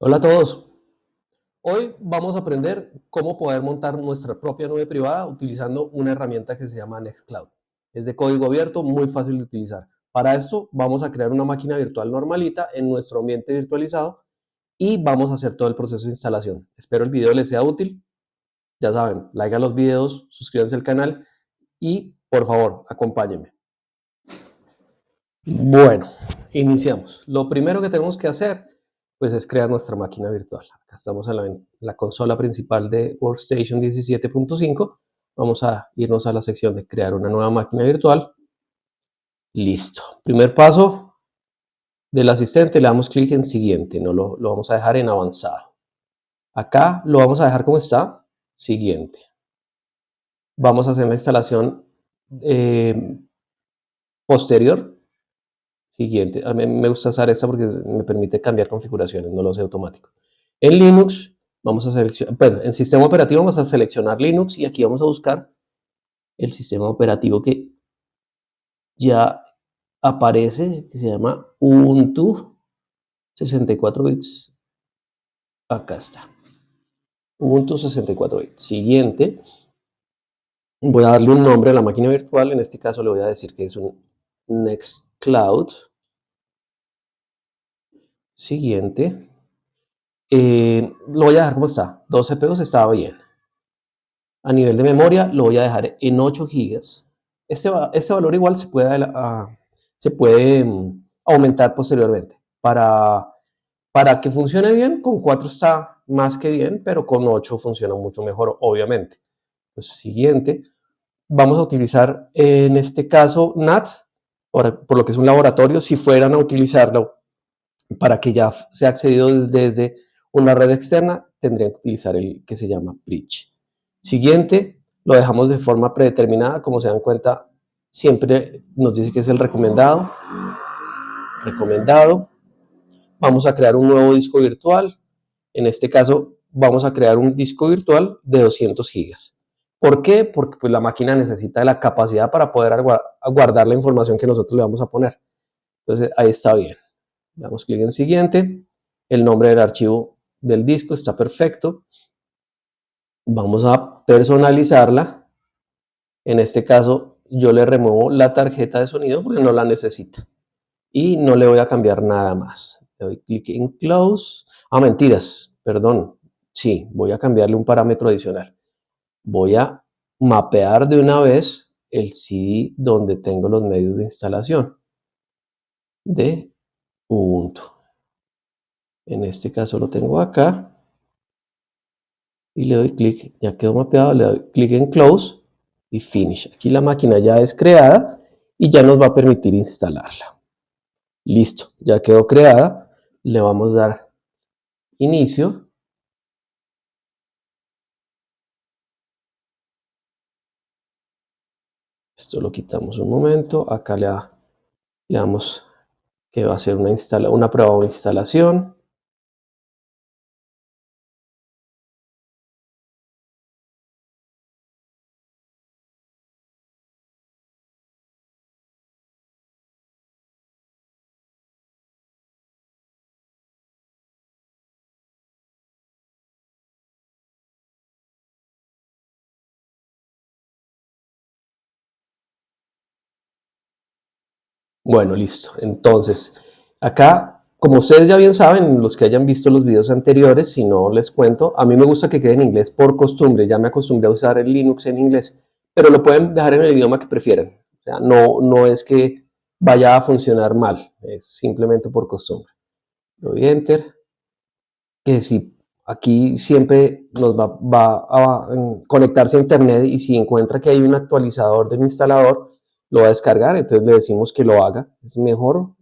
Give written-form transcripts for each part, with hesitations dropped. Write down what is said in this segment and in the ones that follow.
Hola a todos. Hoy vamos a aprender cómo poder montar nuestra propia nube privada utilizando una herramienta que se llama Nextcloud. Es de código abierto, muy fácil de utilizar. Para esto vamos a crear una máquina virtual normalita en nuestro ambiente virtualizado y vamos a hacer todo el proceso de instalación. Espero el video les sea útil. Ya saben, like a los videos, suscríbanse al canal y por favor, acompáñenme. Bueno, iniciamos. Lo primero que tenemos que hacer pues es crear nuestra máquina virtual. Acá estamos en la consola principal de Workstation 17.5. Vamos a irnos a la sección de crear una nueva máquina virtual. Listo. Primer paso del asistente, le damos clic en siguiente, no lo vamos a dejar en avanzado. Acá lo vamos a dejar como está, siguiente. Vamos a hacer la instalación posterior. Siguiente. A mí me gusta usar esta porque me permite cambiar configuraciones, no lo hace automático. En Linux vamos a seleccionar, bueno, en sistema operativo vamos a seleccionar Linux y aquí vamos a buscar el sistema operativo que ya aparece, que se llama Ubuntu 64 bits. Acá está. Ubuntu 64 bits. Siguiente. Voy a darle un nombre a la máquina virtual. En este caso le voy a decir que es un Nextcloud. Siguiente. Lo voy a dejar como está. 2 CPUs estaba bien. A nivel de memoria lo voy a dejar en 8 GB. Este valor igual se puede aumentar posteriormente. Para que funcione bien, con 4 está más que bien, pero con 8 funciona mucho mejor, obviamente. Pues, siguiente, vamos a utilizar en este caso NAT, por lo que es un laboratorio. Si fueran a utilizarlo para que ya sea accedido desde una red externa, tendrían que utilizar el que se llama Bridge. Siguiente, lo dejamos de forma predeterminada. Como se dan cuenta, siempre nos dice que es el recomendado. Vamos a crear un nuevo disco virtual. En este caso, vamos a crear un disco virtual de 200 gigas. ¿Por qué? Porque pues, la máquina necesita la capacidad para poder guardar la información que nosotros le vamos a poner. Entonces, ahí está bien. Damos clic en siguiente. El nombre del archivo del disco está perfecto. Vamos a personalizarla. En este caso, yo le remuevo la tarjeta de sonido porque no la necesita. Y no le voy a cambiar nada más. Le doy clic en Close. Mentiras, perdón. Sí, voy a cambiarle un parámetro adicional. Voy a mapear de una vez el CD donde tengo los medios de instalación de Ubuntu. En este caso lo tengo acá. Y le doy clic, ya quedó mapeado, le doy clic en Close y Finish. Aquí la máquina ya es creada y ya nos va a permitir instalarla. Listo, ya quedó creada. Le vamos a dar Inicio. Esto lo quitamos un momento. Acá le damos que va a ser una prueba o una instalación. Bueno, listo. Entonces, acá, como ustedes ya bien saben, los que hayan visto los videos anteriores, si no les cuento, a mí me gusta que quede en inglés por costumbre. Ya me acostumbré a usar el Linux en inglés, pero lo pueden dejar en el idioma que prefieran. O sea, no es que vaya a funcionar mal, es simplemente por costumbre. Le doy Enter. Que si aquí siempre nos va a conectarse a internet y si encuentra que hay un actualizador del instalador, lo va a descargar. Entonces le decimos que lo haga. Es mejor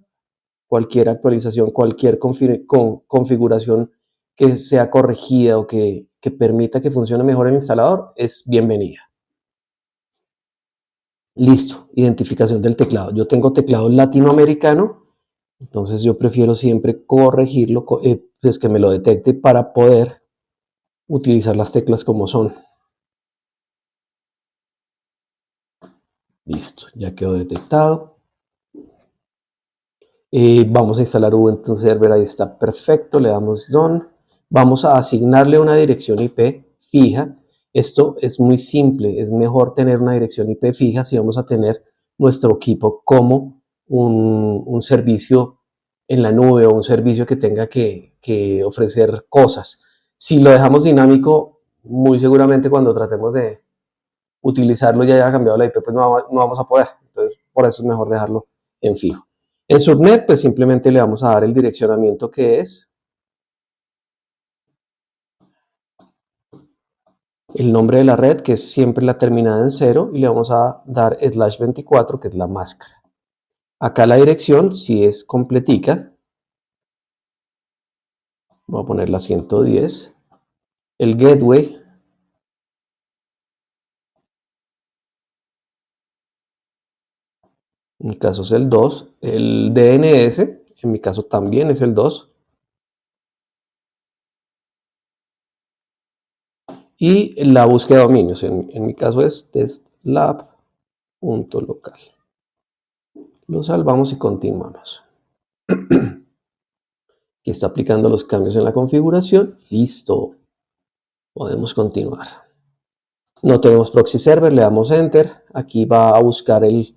cualquier actualización, cualquier configuración que sea corregida o que permita que funcione mejor el instalador es bienvenida. Listo, identificación del teclado. Yo tengo teclado latinoamericano, entonces yo prefiero siempre corregirlo, pues que me lo detecte para poder utilizar las teclas como son. Listo, ya quedó detectado. Vamos a instalar Ubuntu Server, ahí está perfecto, le damos Done. Vamos a asignarle una dirección IP fija. Esto es muy simple, es mejor tener una dirección IP fija si vamos a tener nuestro equipo como un servicio en la nube o un servicio que tenga que ofrecer cosas. Si lo dejamos dinámico, muy seguramente cuando tratemos de utilizarlo y haya cambiado la IP, pues no vamos a poder. Entonces, por eso es mejor dejarlo en fijo. En subnet, pues simplemente le vamos a dar el direccionamiento que es el nombre de la red, que es siempre la terminada en 0, y le vamos a dar /24, que es la máscara. Acá la dirección, si es completica, voy a poner la 110. El gateway, en mi caso es el 2. El DNS, en mi caso también es el 2. Y la búsqueda de dominios, en mi caso es testlab.local. Lo salvamos y continuamos. Aquí está aplicando los cambios en la configuración. Listo. Podemos continuar. No tenemos proxy server, le damos enter. Aquí va a buscar el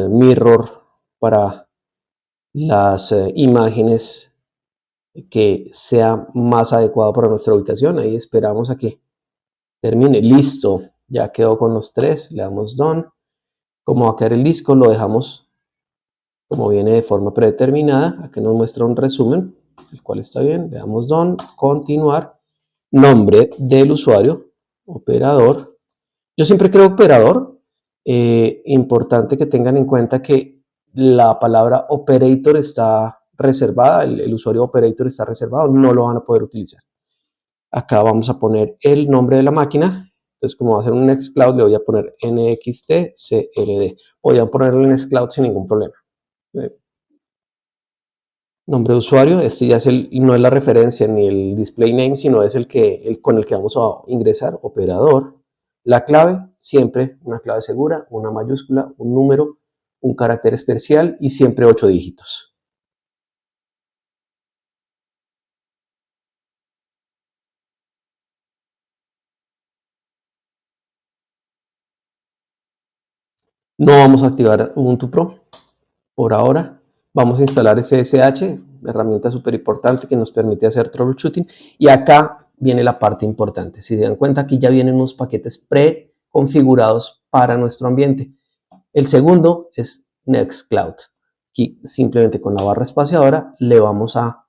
mirror para las imágenes que sea más adecuado para nuestra ubicación. Ahí esperamos a que termine. Listo. Ya quedó con los tres. Le damos done. Como va a quedar el disco, lo dejamos como viene de forma predeterminada. Aquí nos muestra un resumen, el cual está bien. Le damos done, continuar. Nombre del usuario, operador. Yo siempre creo operador. Importante que tengan en cuenta que la palabra operator está reservada, el usuario operator está reservado, no lo van a poder utilizar. Acá vamos a poner el nombre de la máquina. Entonces, como va a ser un Nextcloud, le voy a poner NXTCLD. Podrían ponerlo en Nextcloud sin ningún problema. Nombre de usuario, este ya es no es la referencia ni el display name, sino es el con el que vamos a ingresar, operador. La clave, siempre una clave segura, una mayúscula, un número, un carácter especial y siempre 8 dígitos. No vamos a activar Ubuntu Pro por ahora. Vamos a instalar SSH, herramienta súper importante que nos permite hacer troubleshooting. Y acá viene la parte importante. Si se dan cuenta, aquí ya vienen unos paquetes preconfigurados para nuestro ambiente. El segundo es Nextcloud. Aquí simplemente con la barra espaciadora lo vamos a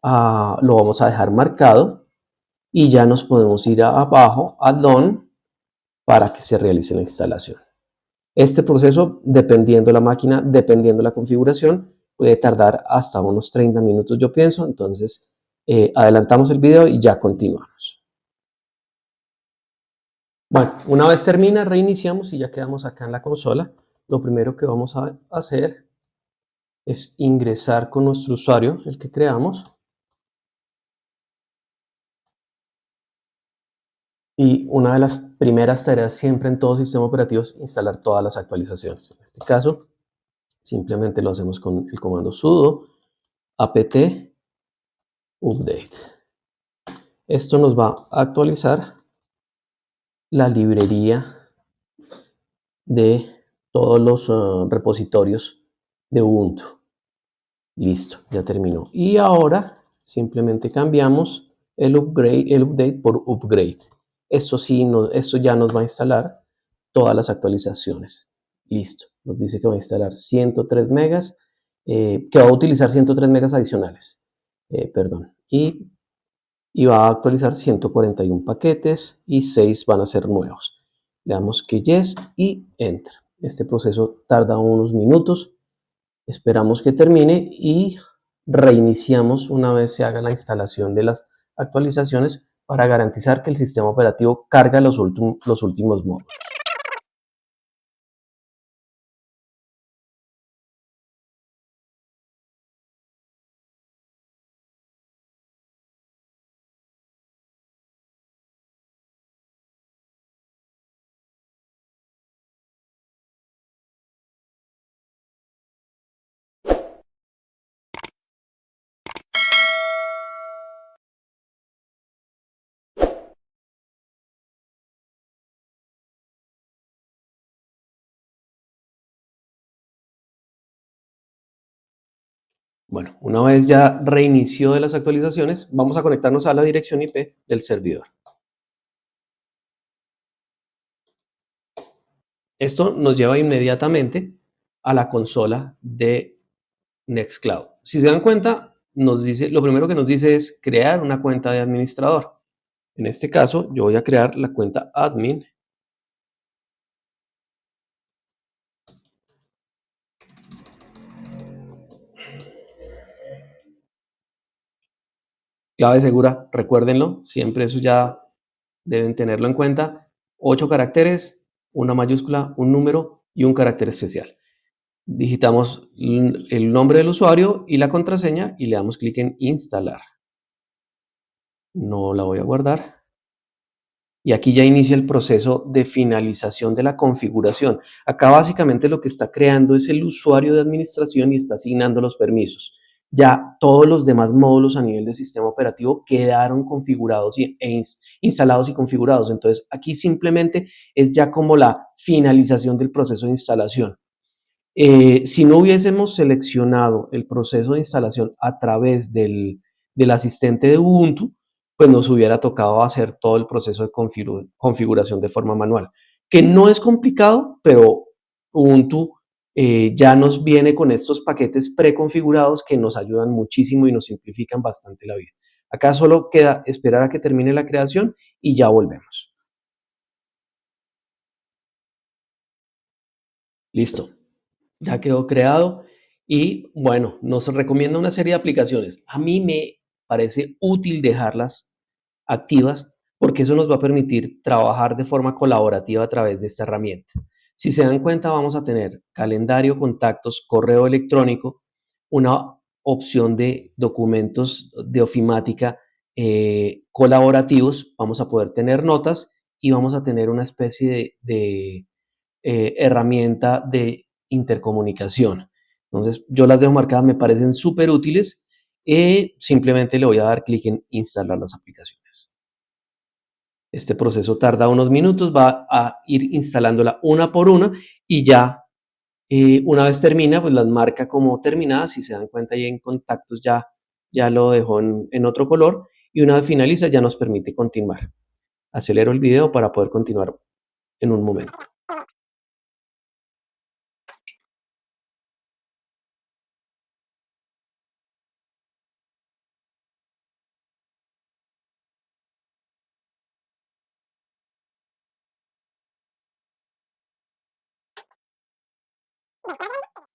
dejar marcado y ya nos podemos ir abajo a Done para que se realice la instalación. Este proceso, dependiendo de la máquina, dependiendo de la configuración, puede tardar hasta unos 30 minutos, yo pienso. Entonces, adelantamos el video y ya continuamos. Bueno, una vez termina, reiniciamos y ya quedamos acá en la consola. Lo primero que vamos a hacer es ingresar con nuestro usuario, el que creamos. Y una de las primeras tareas siempre en todo sistema operativo es instalar todas las actualizaciones. En este caso, simplemente lo hacemos con el comando sudo apt update. Esto nos va a actualizar la librería de todos los repositorios de Ubuntu. Listo, ya terminó. Y ahora simplemente cambiamos el update por upgrade. Esto sí, esto ya nos va a instalar todas las actualizaciones. Listo, nos dice que va a instalar 103 megas, que va a utilizar 103 megas adicionales. Perdón. Y va a actualizar 141 paquetes y 6 van a ser nuevos. Le damos que yes y enter. Este proceso tarda unos minutos. Esperamos que termine y reiniciamos una vez se haga la instalación de las actualizaciones para garantizar que el sistema operativo carga los últimos módulos. Bueno, una vez ya reinició de las actualizaciones, vamos a conectarnos a la dirección IP del servidor. Esto nos lleva inmediatamente a la consola de Nextcloud. Si se dan cuenta, lo primero que nos dice es crear una cuenta de administrador. En este caso, yo voy a crear la cuenta admin. Clave segura, recuérdenlo, siempre eso ya deben tenerlo en cuenta. 8 caracteres, una mayúscula, un número y un carácter especial. Digitamos el nombre del usuario y la contraseña y le damos clic en instalar. No la voy a guardar. Y aquí ya inicia el proceso de finalización de la configuración. Acá básicamente lo que está creando es el usuario de administración y está asignando los permisos. Ya todos los demás módulos a nivel de sistema operativo quedaron configurados instalados y configurados. Entonces aquí simplemente es ya como la finalización del proceso de instalación. Si no hubiésemos seleccionado el proceso de instalación a través del asistente de Ubuntu, pues nos hubiera tocado hacer todo el proceso de configuración de forma manual, que no es complicado, pero Ubuntu ya nos viene con estos paquetes preconfigurados que nos ayudan muchísimo y nos simplifican bastante la vida. Acá solo queda esperar a que termine la creación y ya volvemos. Listo. Ya quedó creado y bueno, nos recomienda una serie de aplicaciones. A mí me parece útil dejarlas activas porque eso nos va a permitir trabajar de forma colaborativa a través de esta herramienta. Si se dan cuenta, vamos a tener calendario, contactos, correo electrónico, una opción de documentos de ofimática colaborativos, vamos a poder tener notas y vamos a tener una especie de herramienta de intercomunicación. Entonces, yo las dejo marcadas, me parecen súper útiles. Simplemente le voy a dar clic en instalar las aplicaciones. Este proceso tarda unos minutos, va a ir instalándola una por una y ya una vez termina, pues las marca como terminadas. Si se dan cuenta, ahí en contactos ya lo dejó en otro color y una vez finaliza ya nos permite continuar. Acelero el video para poder continuar en un momento.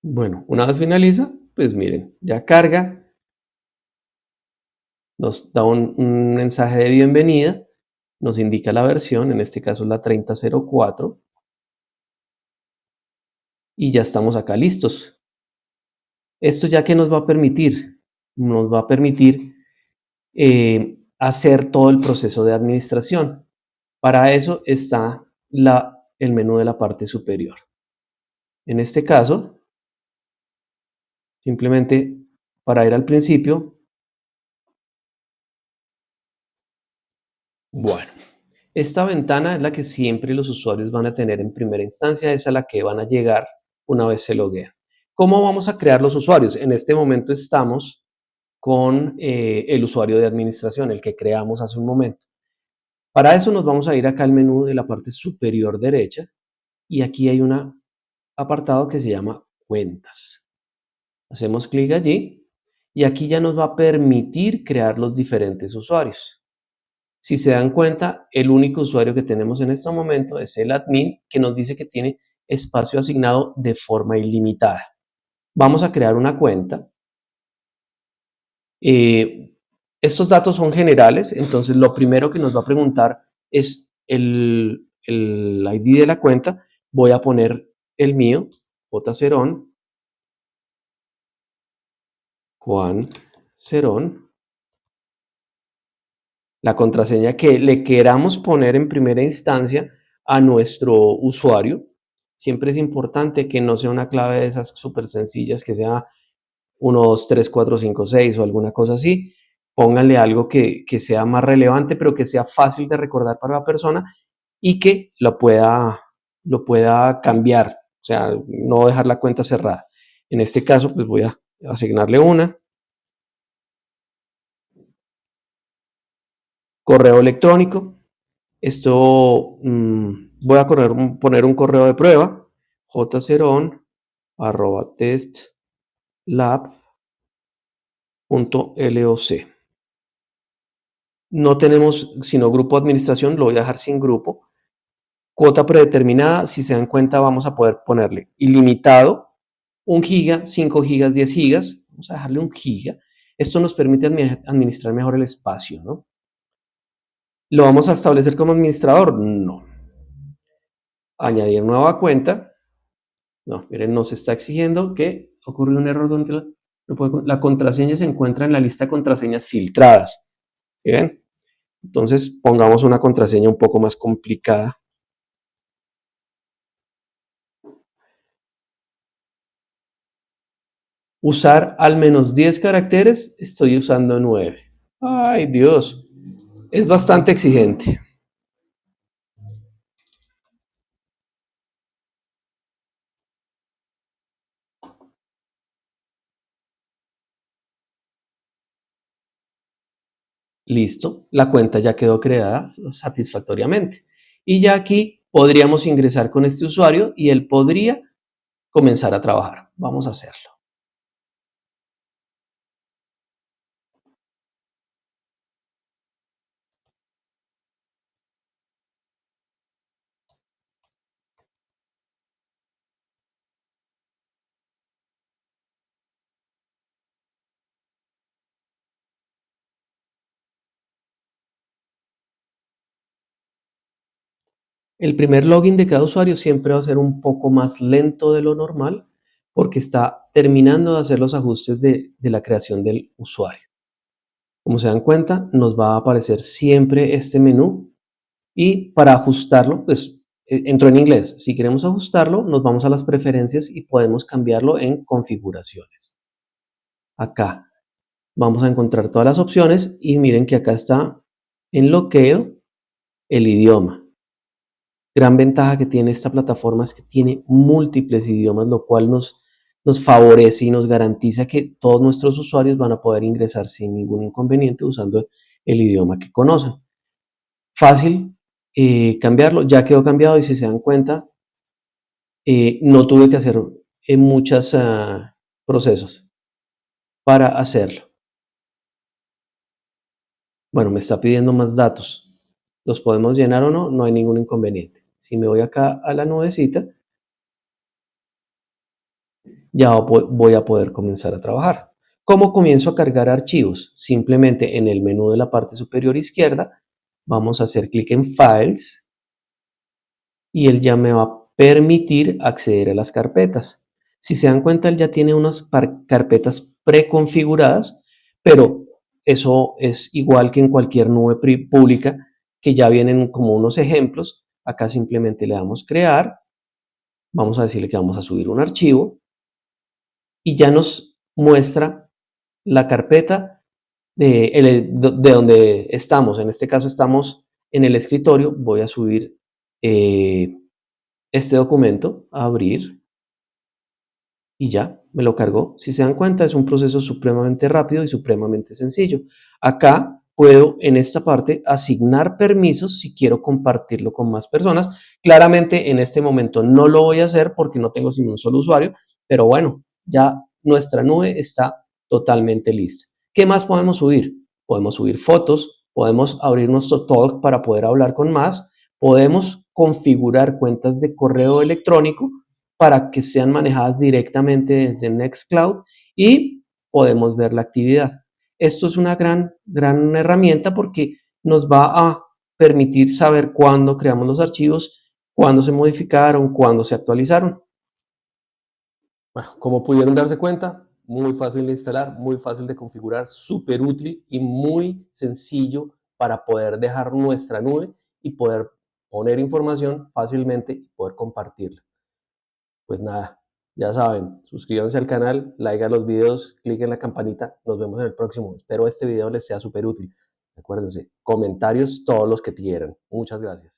Bueno, una vez finaliza, pues miren, ya carga, nos da un mensaje de bienvenida, nos indica la versión, en este caso es la 3004, y ya estamos acá listos. ¿Esto ya qué nos va a permitir? Nos va a permitir hacer todo el proceso de administración. Para eso está el menú de la parte superior. En este caso, simplemente para ir al principio, bueno, esta ventana es la que siempre los usuarios van a tener en primera instancia, es a la que van a llegar una vez se loguean. ¿Cómo vamos a crear los usuarios? En este momento estamos con el usuario de administración, el que creamos hace un momento. Para eso nos vamos a ir acá al menú de la parte superior derecha y aquí hay un apartado que se llama cuentas. Hacemos clic allí y aquí ya nos va a permitir crear los diferentes usuarios. Si se dan cuenta, el único usuario que tenemos en este momento es el admin, que nos dice que tiene espacio asignado de forma ilimitada. Vamos a crear una cuenta. Estos datos son generales, entonces lo primero que nos va a preguntar es el ID de la cuenta. Voy a poner el mío, J. Cerón, Juan Cerón. La contraseña que le queramos poner en primera instancia a nuestro usuario. Siempre es importante que no sea una clave de esas súper sencillas, que sea 1, 2, 3, 4, 5, 6 o alguna cosa así. Pónganle algo que sea más relevante, pero que sea fácil de recordar para la persona y que lo pueda cambiar, o sea, no dejar la cuenta cerrada. En este caso, pues voy a asignarle una. correo electrónico. Esto voy a poner un correo de prueba, jceron@testlab.loc. No tenemos sino grupo de administración, lo voy a dejar sin grupo. Cuota predeterminada, si se dan cuenta, vamos a poder ponerle ilimitado, 1 giga, 5 gigas, 10 gigas. Vamos a dejarle 1 giga. Esto nos permite administrar mejor el espacio, ¿no? ¿Lo vamos a establecer como administrador? No. Añadir nueva cuenta. No, miren, nos está exigiendo que ocurrió un error donde la contraseña se encuentra en la lista de contraseñas filtradas. ¿Sí ven? Entonces, pongamos una contraseña un poco más complicada. Usar al menos 10 caracteres, estoy usando 9. Ay, Dios. Es bastante exigente. Listo, la cuenta ya quedó creada satisfactoriamente. Y ya aquí podríamos ingresar con este usuario y él podría comenzar a trabajar. Vamos a hacerlo. El primer login de cada usuario siempre va a ser un poco más lento de lo normal porque está terminando de hacer los ajustes de la creación del usuario. Como se dan cuenta, nos va a aparecer siempre este menú y para ajustarlo, pues entró en inglés. Si queremos ajustarlo, nos vamos a las preferencias y podemos cambiarlo en configuraciones. Acá vamos a encontrar todas las opciones y miren que acá está en bloqueo el idioma. Gran ventaja que tiene esta plataforma es que tiene múltiples idiomas, lo cual nos favorece y nos garantiza que todos nuestros usuarios van a poder ingresar sin ningún inconveniente usando el idioma que conocen. Fácil cambiarlo, ya quedó cambiado y si se dan cuenta, no tuve que hacer muchos procesos para hacerlo. Bueno, me está pidiendo más datos. ¿Los podemos llenar o no? No hay ningún inconveniente. Si me voy acá a la nubecita, ya voy a poder comenzar a trabajar. ¿Cómo comienzo a cargar archivos? Simplemente en el menú de la parte superior izquierda vamos a hacer clic en Files y él ya me va a permitir acceder a las carpetas. Si se dan cuenta, él ya tiene unas carpetas preconfiguradas, pero eso es igual que en cualquier nube pública, que ya vienen como unos ejemplos. Acá simplemente le damos crear, vamos a decirle que vamos a subir un archivo y ya nos muestra la carpeta de donde estamos. En este caso estamos en el escritorio. Voy a subir este documento, a abrir y ya me lo cargó. Si se dan cuenta, es un proceso supremamente rápido y supremamente sencillo. Acá puedo en esta parte asignar permisos si quiero compartirlo con más personas. Claramente en este momento no lo voy a hacer porque no tengo sino un solo usuario, pero bueno, ya nuestra nube está totalmente lista. ¿Qué más podemos subir? Podemos subir fotos, podemos abrir nuestro talk para poder hablar con más, podemos configurar cuentas de correo electrónico para que sean manejadas directamente desde Nextcloud y podemos ver la actividad. Esto es una gran herramienta porque nos va a permitir saber cuándo creamos los archivos, cuándo se modificaron, cuándo se actualizaron. Bueno, como pudieron darse cuenta, muy fácil de instalar, muy fácil de configurar, súper útil y muy sencillo para poder dejar nuestra nube y poder poner información fácilmente y poder compartirla. Pues nada, ya saben, suscríbanse al canal, like a los videos, clic en la campanita, nos vemos en el próximo. Espero este video les sea súper útil. Acuérdense, comentarios todos los que quieran. Muchas gracias.